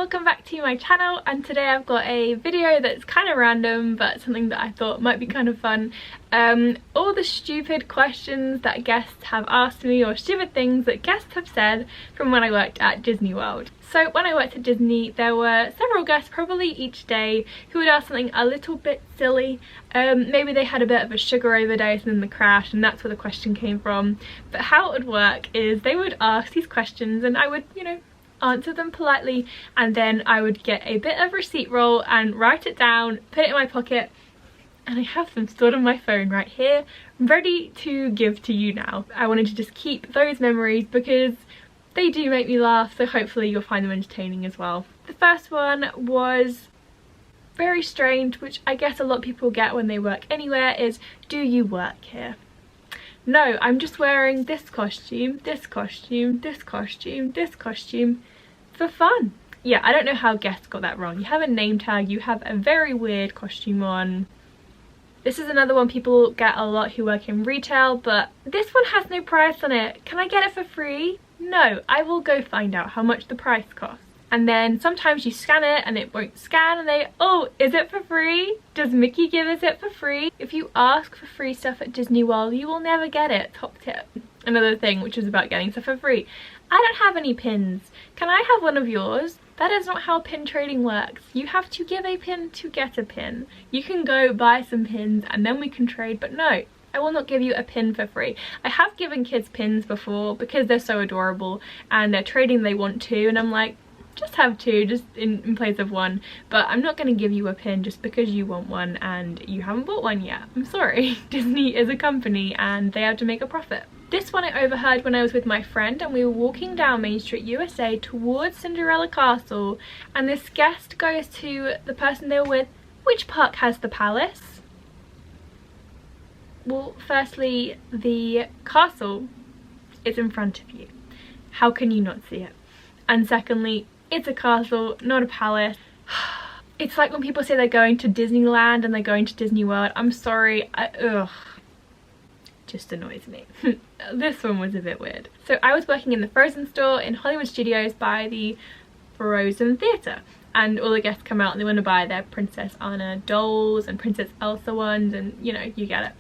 welcome back to my channel, and today I've got a video that's kind of random but something that I thought might be kind of fun. All the stupid questions that guests have asked me, or stupid things that guests have said from when I worked at Disney World. So when I worked at Disney, there were several guests probably each day who would ask something a little bit silly. Maybe they had a bit of a sugar overdose and then the crash, and that's where the question came from. But how it would work is they would ask these questions and I would, answer them politely, and then I would get a bit of receipt roll and write it down, put it in my pocket, and I have them stored on my phone right here, ready to give to you now. I wanted to just keep those memories because they do make me laugh, so hopefully you'll find them entertaining as well. The first one was very strange, which I guess a lot of people get when they work anywhere, is, do you work here? No, I'm just wearing this costume, this costume, this costume, this costume for fun. Yeah, I don't know how guests got that wrong. You have a name tag, you have a very weird costume on. This is another one people get a lot who work in retail, but this one has no price on it. Can I get it for free? No, I will go find out how much the price costs. And then sometimes you scan it and it won't scan, and they, oh, is it for free? Does Mickey give us it for free? If you ask for free stuff at Disney World, you will never get it. Top tip. Another thing which is about getting stuff for free. I don't have any pins. Can I have one of yours? That is not how pin trading works. You have to give a pin to get a pin. You can go buy some pins and then we can trade, but no. I will not give you a pin for free. I have given kids pins before because they're so adorable and they're trading they want to, and I'm like, just have two, just in place of one, but I'm not going to give you a pin just because you want one and you haven't bought one yet. I'm sorry. Disney is a company and they have to make a profit. This one I overheard when I was with my friend, and we were walking down Main Street USA towards Cinderella Castle, and this guest goes to the person they were with, which park has the palace? Well, firstly, the castle is in front of you. How can you not see it? And secondly, it's a castle, not a palace. It's like when people say they're going to Disneyland and they're going to Disney World. I'm sorry, ugh. Just annoys me. This one was a bit weird. So I was working in the Frozen store in Hollywood Studios by the Frozen Theatre. And all the guests come out and they want to buy their Princess Anna dolls and Princess Elsa ones, and you get it.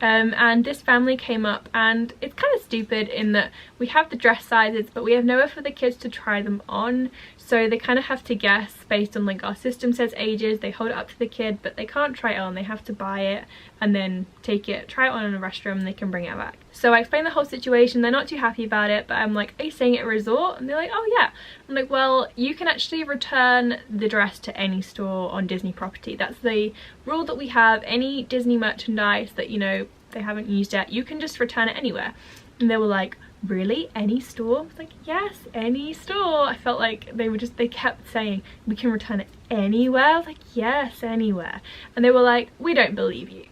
And this family came up, and it's kind of stupid in that we have the dress sizes but we have nowhere for the kids to try them on, so they kind of have to guess based on, like, our system says ages. They hold it up to the kid but they can't try it on. They have to buy it and then take it, try it on in a restroom, and they can bring it back. So I explained the whole situation. They're not too happy about it, but I'm like, are you staying at a resort? And they're like, oh yeah. I'm like, well, you can actually return the dress to any store on Disney property. That's the rule that we have. Any Disney merchandise that they haven't used yet, you can just return it anywhere. And they were like, really? Any store? I was like, yes, any store. I felt like they kept saying, we can return it anywhere. I was like, yes, anywhere. And they were like, we don't believe you.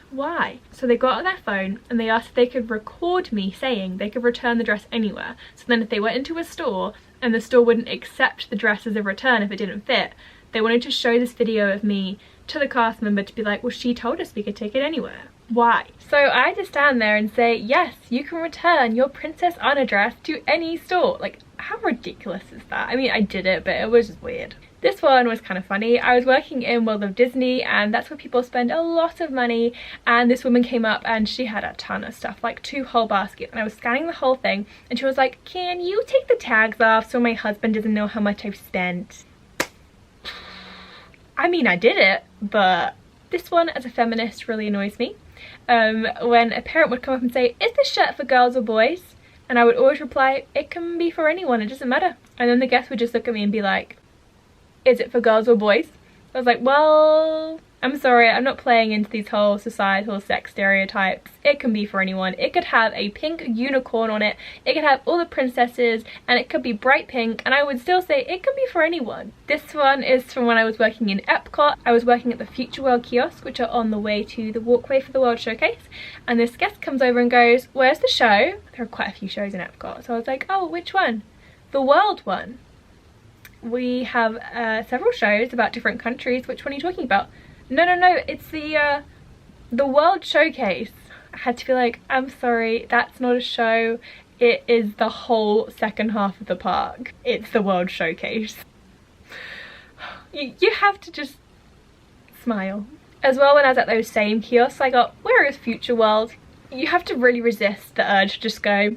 Why? So they got out their phone and they asked if they could record me saying they could return the dress anywhere. So then if they went into a store and the store wouldn't accept the dress as a return if it didn't fit, they wanted to show this video of me to the cast member to be like, well, she told us we could take it anywhere. Why? So I had to stand there and say, yes, you can return your Princess Anna dress to any store. Like, how ridiculous is that? I mean, I did it, but it was just weird. This one was kind of funny. I was working in World of Disney, and that's where people spend a lot of money, and this woman came up and she had a ton of stuff, like 2 whole baskets, and I was scanning the whole thing and she was like, can you take the tags off so my husband doesn't know how much I've spent? I mean, I did it, but this one as a feminist really annoys me. When a parent would come up and say, is this shirt for girls or boys? And I would always reply, it can be for anyone, it doesn't matter. And then the guest would just look at me and be like, is it for girls or boys? I was like, well, I'm sorry, I'm not playing into these whole societal sex stereotypes. It can be for anyone. It could have a pink unicorn on it, it could have all the princesses, and it could be bright pink, and I would still say it can be for anyone. This one is from when I was working in Epcot. I was working at the Future World kiosks, which are on the way to the walkway for the World Showcase, and this guest comes over and goes, where's the show? There are quite a few shows in Epcot, so I was like, oh, which one? The World one. We have several shows about different countries. Which one are you talking about? No, it's the World Showcase. I had to be like, I'm sorry, that's not a show. It is the whole second half of the park. It's the World Showcase. You have to just smile. As well, when I was at those same kiosks, I got, where is Future World? You have to really resist the urge to just go,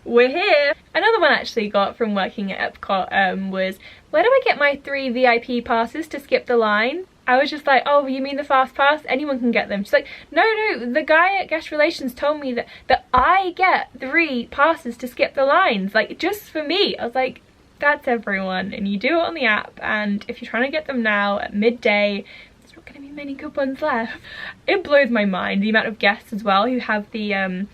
we're here. Another one I actually got from working at Epcot was, where do I get my 3 VIP passes to skip the line? I was just like, oh, you mean the fast pass? Anyone can get them. She's like, no, the guy at guest relations told me that I get 3 passes to skip the lines, like just for me. I was like, that's everyone, and you do it on the app, and if you're trying to get them now at midday, there's not gonna be many good ones left. It blows my mind, the amount of guests as well who have the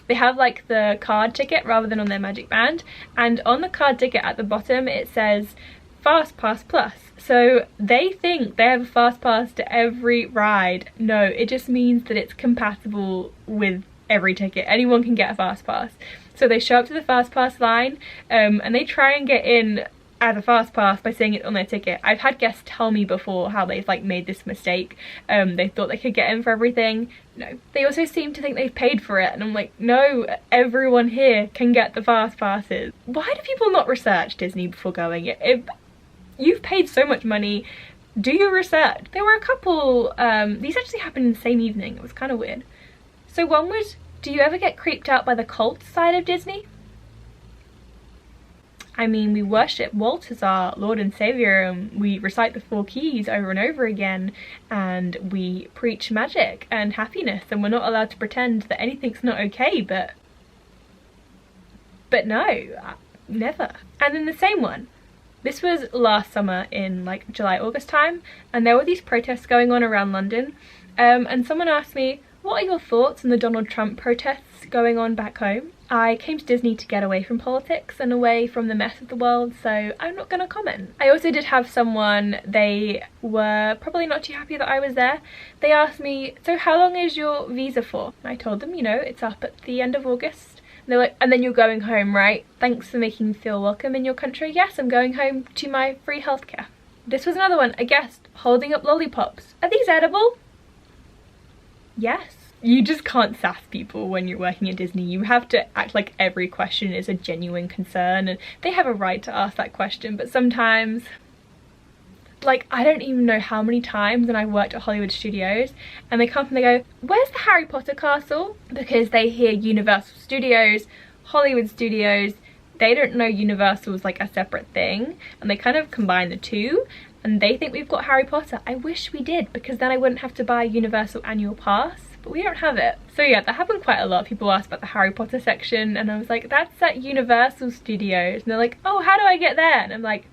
they have like the card ticket rather than on their Magic Band, and on the card ticket at the bottom it says Fast Pass Plus. So they think they have a Fast Pass to every ride. No, it just means that it's compatible with every ticket. Anyone can get a Fast Pass. So they show up to the Fast Pass line and they try and get in as a Fast Pass by saying it on their ticket. I've had guests tell me before how they've like made this mistake. They thought they could get in for everything. No. They also seem to think they've paid for it, and I'm like, no, everyone here can get the Fast Passes. Why do people not research Disney before going? If you've paid so much money, do your research. There were a couple, these actually happened in the same evening. It was kind of weird. So one was, do you ever get creeped out by the cult side of Disney? I mean, we worship Walt as our Lord and Savior, and we recite the 4 keys over and over again, and we preach magic and happiness, and we're not allowed to pretend that anything's not okay, but no, never. And then the same one. This was last summer in like July, August time, and there were these protests going on around London, and someone asked me, what are your thoughts on the Donald Trump protests going on back home? I came to Disney to get away from politics and away from the mess of the world, so I'm not gonna comment. I also did have someone, they were probably not too happy that I was there. They asked me, so how long is your visa for? I told them, you know, it's up at the end of August. And they're like, and then you're going home, right? Thanks for making me feel welcome in your country. Yes, I'm going home to my free healthcare. This was another one, a guest holding up lollipops. Are these edible? Yes. You just can't sass people when you're working at Disney. You have to act like every question is a genuine concern, and they have a right to ask that question, but sometimes, like, I don't even know how many times when I worked at Hollywood Studios and they come up and they go, where's the Harry Potter castle? Because they hear Universal Studios, Hollywood Studios, they don't know Universal is like a separate thing, and they kind of combine the two, and they think we've got Harry Potter. I wish we did, because then I wouldn't have to buy a Universal annual pass, but we don't have it. So yeah, that happened quite a lot. People asked about the Harry Potter section, and I was like, that's at Universal Studios. And they're like, oh, how do I get there? And I'm like,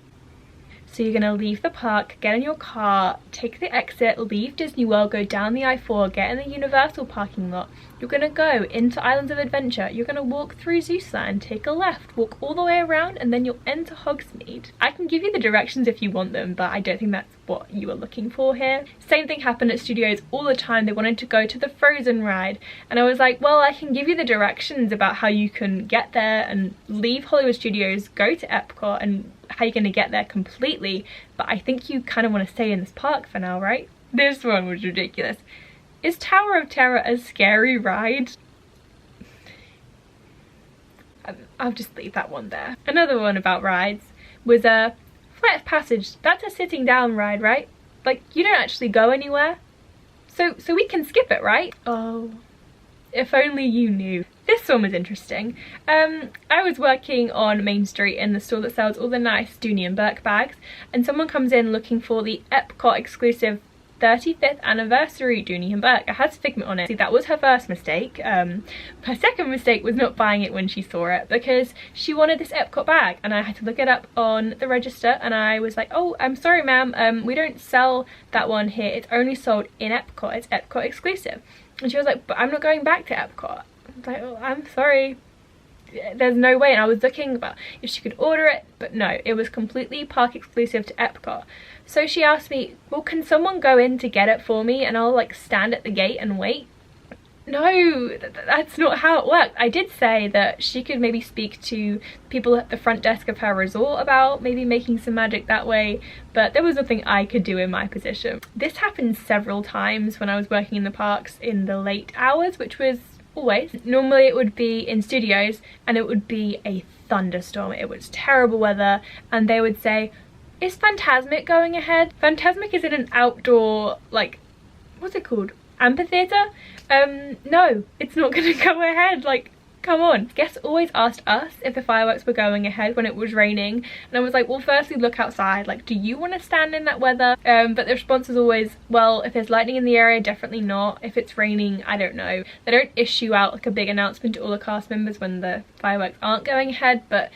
so you're gonna leave the park, get in your car, take the exit, leave Disney World, go down the I-4, get in the Universal parking lot. You're gonna go into Islands of Adventure, you're gonna walk through Zeusland, take a left, walk all the way around, and then you'll enter Hogsmeade. I can give you the directions if you want them, but I don't think that's what you are looking for here. Same thing happened at studios all the time. They wanted to go to the Frozen ride, and I was like, well, I can give you the directions about how you can get there and leave Hollywood Studios, go to Epcot, and how you're gonna get there completely, but I think you kind of want to stay in this park for now, right? This one was ridiculous. Is Tower of Terror a scary ride? I'll just leave that one there. Another one about rides was a Flight of Passage. That's a sitting down ride, right? Like, you don't actually go anywhere. So we can skip it, right? Oh, if only you knew. This one was interesting. I was working on Main Street in the store that sells all the nice Dooney and Burke bags, and someone comes in looking for the Epcot exclusive 35th anniversary Dooney and Burke. It has Figment on it. See, that was her first mistake. Her second mistake was not buying it when she saw it, because she wanted this Epcot bag, and I had to look it up on the register, and I was like, oh, I'm sorry ma'am, we don't sell that one here. It's only sold in Epcot. It's Epcot exclusive. And she was like, but I'm not going back to Epcot. I was like, oh, I'm sorry, there's no way. And I was looking about if she could order it, but no, it was completely park exclusive to Epcot. So she asked me, well, can someone go in to get it for me and I'll like stand at the gate and wait? No, that's not how it worked. I did say that she could maybe speak to people at the front desk of her resort about maybe making some magic that way, but there was nothing I could do in my position. This happened several times when I was working in the parks in the late hours, which was always. Normally it would be in studios and it would be a thunderstorm. It was terrible weather, and they would say, Is Phantasmic going ahead? Phantasmic is in an outdoor, like, what's it called? Amphitheatre? No, it's not gonna go ahead. Like, come on. Guests always asked us if the fireworks were going ahead when it was raining, and I was like, well, firstly, look outside. Like, do you want to stand in that weather? But the response is always, well, if there's lightning in the area, definitely not. If it's raining, I don't know. They don't issue out like a big announcement to all the cast members when the fireworks aren't going ahead, but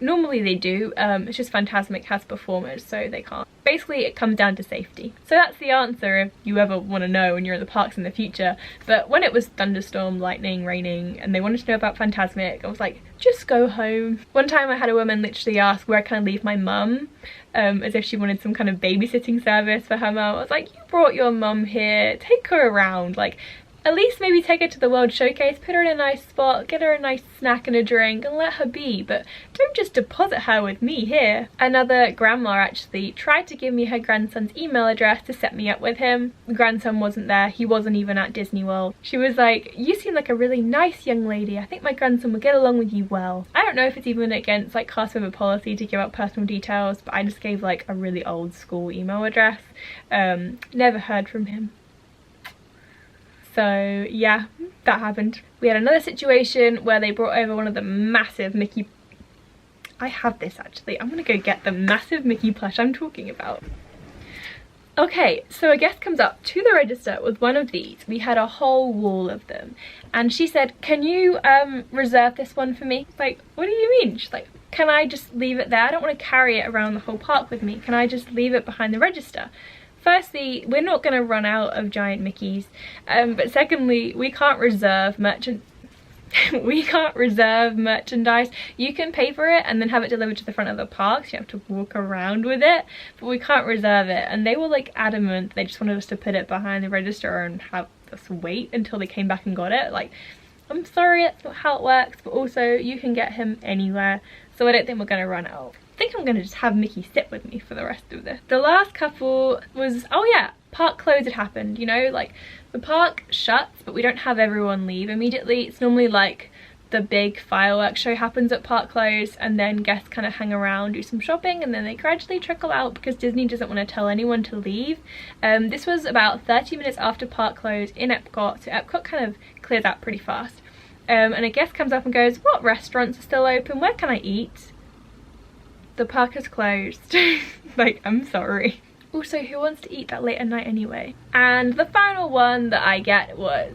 normally they do. It's just Phantasmic has performers, so they can't. Basically, it comes down to safety. So that's the answer if you ever want to know when you're in the parks in the future. But when it was thunderstorm, lightning, raining, and they wanted to know about Phantasmic, I was like, just go home. One time I had a woman literally ask where can I leave my mum, as if she wanted some kind of babysitting service for her mum. I was like, you brought your mum here, take her around. Like, at least maybe take her to the World Showcase, put her in a nice spot, get her a nice snack and a drink and let her be, but don't just deposit her with me here. Another grandma actually tried to give me her grandson's email address to set me up with him. The grandson wasn't there, he wasn't even at Disney World. She was like, you seem like a really nice young lady, I think my grandson would get along with you well. I don't know if it's even against like cast member policy to give out personal details, but I just gave like a really old school email address. Never heard from him. So yeah, that happened. We had another situation where they brought over one of the massive Mickey... I have this actually. I'm gonna go get the massive Mickey plush I'm talking about. Okay, so a guest comes up to the register with one of these. We had a whole wall of them. And she said, can you reserve this one for me? Like, what do you mean? She's like, can I just leave it there? I don't want to carry it around the whole park with me. Can I just leave it behind the register? Firstly, we're not going to run out of giant Mickeys, but secondly, we can't reserve merchandise. You can pay for it and then have it delivered to the front of the park, so you have to walk around with it, but we can't reserve it. And they were like adamant, they just wanted us to put it behind the register and have us wait until they came back and got it. Like, I'm sorry, that's not how it works, but also you can get him anywhere, so I don't think we're going to run out. I think I'm gonna just have Mickey sit with me for the rest of this. The last couple was, oh yeah, park close had happened, you know, like the park shuts but we don't have everyone leave immediately. It's normally like the big fireworks show happens at park close and then guests kind of hang around, do some shopping, and then they gradually trickle out because Disney doesn't want to tell anyone to leave. This was about 30 minutes after park close in Epcot, so Epcot kind of clears out pretty fast. And a guest comes up and goes, what restaurants are still open? Where can I eat? The park is closed. Like, I'm sorry. Also, who wants to eat that late at night anyway? And the final one that I get was,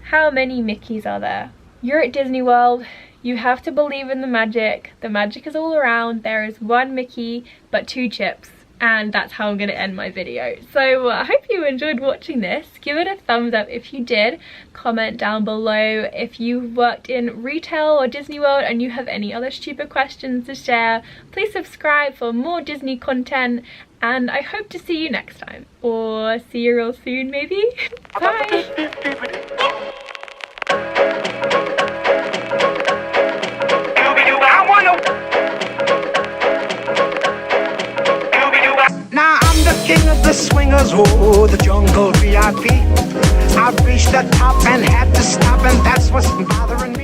how many Mickeys are there? You're at Disney World. You have to believe in the magic. The magic is all around. There is one Mickey, but 2 chips. And that's how I'm going to end my video. So I hope you enjoyed watching this. Give it a thumbs up if you did. Comment down below if you've worked in retail or Disney World and you have any other stupid questions to share. Please subscribe for more Disney content, and I hope to see you next time. Or see you real soon maybe. Bye! Now I'm the king of the swingers, oh, the jungle VIP. I've reached the top and had to stop, and that's what's bothering me.